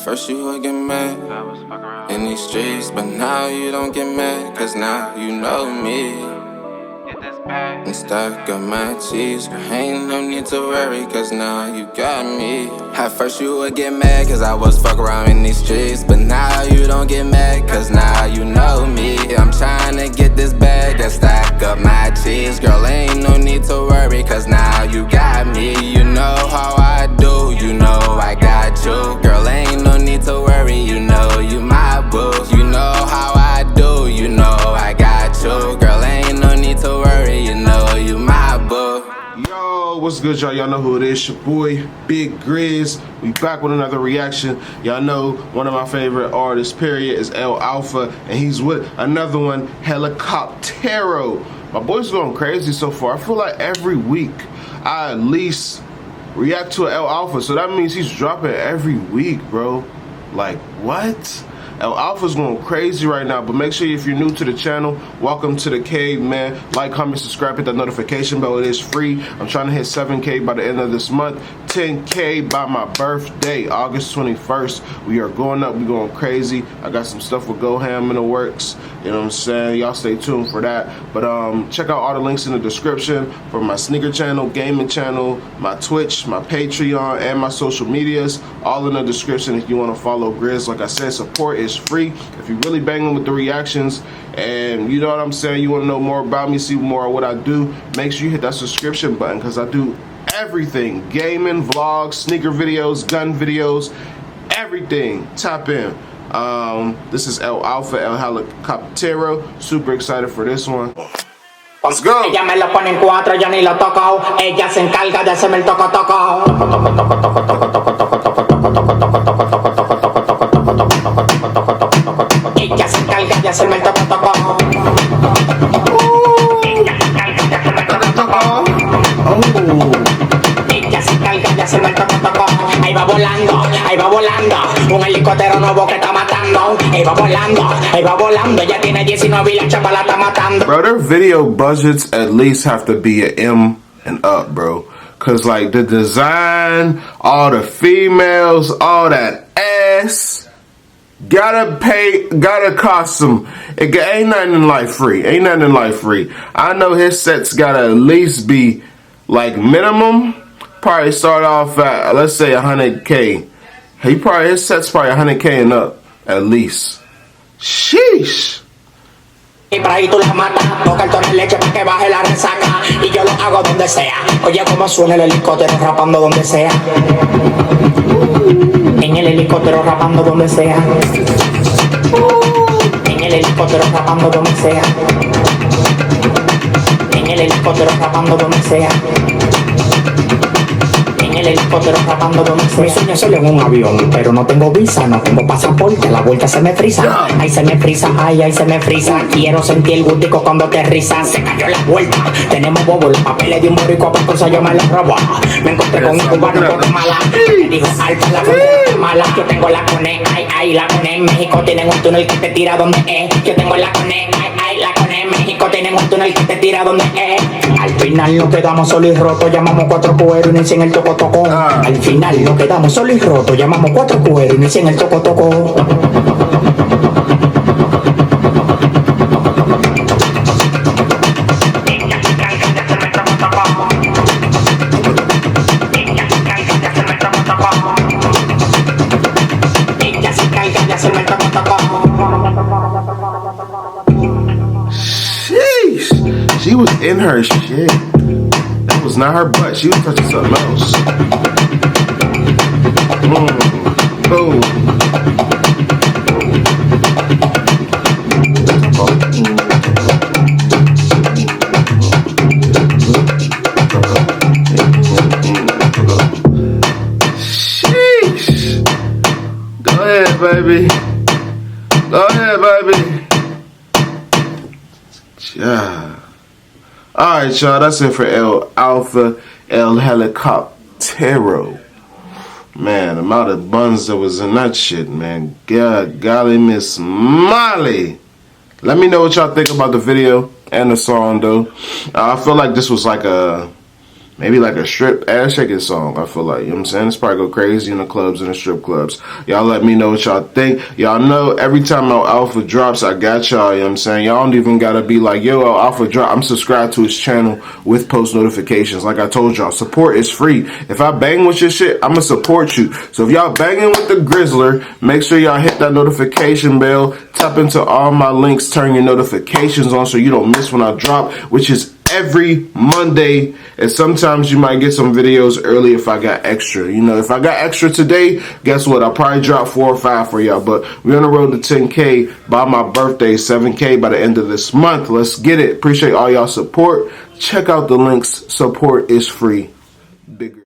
first you would get mad in these streets, but now you don't get mad, cause now you know me. And stack up my cheese, girl, ain't no need to worry, cause now you got me. At first you would get mad, cause I was fuck around in these streets, but now you don't get mad, cause now you know me. I'm trying to get this bag and stack up my cheese, girl, ain't no need to worry, cause now you got me. You know how I do, you know I got you, girl, ain't no need to worry, you know you my boo. You know how I do, you know I got you, girl, ain't no need to worry, you know you my boo. Yo, what's good, y'all? Y'all know who it is, your boy Big Grizz. We back with another reaction. Y'all know one of my favorite artists, period, is Alfa, and he's with another one, Helicoptero. My boy's going crazy so far. I feel like every week I at least react to Alfa, so that means he's dropping every week, bro. Like, what? Alfa's going crazy right now, but make sure if you're new to the channel, welcome to the cave, man. Like, comment, subscribe, hit that notification bell. It is free. I'm trying to hit 7K by the end of this month, 10K by my birthday, August 21st. We are going up, we going crazy. I got some stuff with GoHam in the works, you know what I'm saying? Y'all stay tuned for that. But check out all the links in the description for my sneaker channel, gaming channel, my Twitch, my Patreon, and my social medias. All in the description if you want to follow Grizz. Like I said, support is free. If you're really banging with the reactions and you know what I'm saying, you want to know more about me, see more of what I do, make sure you hit that subscription button, because I do everything: gaming, vlogs, sneaker videos, gun videos, everything. Tap in. This is Alfa El Helicoptero. Super excited for this one. Let's go. Ella me lo pone en cuatro, yo ni lo toco. Ella se encarga de hacerme el toco toco. Ella se encarga de hacerme el toco toco. Ella se encarga de hacerme el toco toco. Ella se encarga de hacerme el toco toco. Ahí va volando, un helicóptero nuevo que está matando. Ahí va volando, ya tiene 19 y la chapa la está matando. Bro, their video budgets at least have to be an M and up, bro. Cause like the design, all the females, all that ass, gotta cost some. Ain't nothing in life free. Ain't nothing in life free. I know his sets gotta at least be like minimum. Probably start off at, let's say, 100K. His set's probably 100K and up, at least. Sheesh. Y por ahí tú la matas, 2 cartones de leche para que baje la resaca. Y yo lo hago donde sea. Oye cómo suena el helicóptero rapando donde sea. En el helicóptero rapando donde sea. En el helicóptero rapando donde sea. En el helicóptero rapando donde sea. El helicóptero rapando donde sea. Mi sueño es solo en un avión, pero no tengo visa, no tengo pasaporte, la vuelta se me frisa. Ay, se me frisa, ay, se me frisa. Quiero sentir el gustico cuando te rizas. Se cayó la vuelta, tenemos bobo, los papeles de un boricua, por cosa yo me los robo. Me encontré con un cubano por mala. Me dijo, Alfa, la frontera mala. Yo tengo la cone, ay, la cone. En México tienen un túnel que te tira donde es. Yo tengo la cone, ay, la cone. En México tienen un túnel que te tira donde es. Al final nos quedamos solos y rotos, llamamos 4 cueros y inician el toco toco. Al final nos quedamos solos y rotos, llamamos 4 cueros y inician el toco toco. Ella se encarga de hacerme el toco toco. Ella se encarga de hacerme el toco toco. Ella se encarga de hacerme el toco toco. Sheesh. She was in her shit. That was not her butt. She was touching something else. Boom. Sheesh. Go ahead, baby. Go ahead, baby. Yeah. Alright, y'all, that's it for Alfa El Helicoptero. Man, the amount of buns that was in that shit, man. God, golly, Miss Molly. Let me know what y'all think about the video and the song, though. I feel like this was like a maybe like a strip ass shaking song. I feel like, you know what I'm saying? It's probably go crazy in the clubs and the strip clubs. Y'all let me know what y'all think. Y'all know every time El Alfa drops, I got y'all, you know what I'm saying? Y'all don't even gotta be like, yo, El Alfa drop. I'm subscribed to his channel with post notifications. Like I told y'all, support is free. If I bang with your shit, I'ma support you. So if y'all banging with the Grizzler, make sure y'all hit that notification bell. Tap into all my links, turn your notifications on so you don't miss when I drop, which is every Monday. And sometimes you might get some videos early if I got extra. You know, if I got extra today, guess what? I'll probably drop 4 or 5 for y'all. But we're on the road to 10K by my birthday, 7K by the end of this month. Let's get it. Appreciate all y'all support. Check out the links. Support is free. Bigger.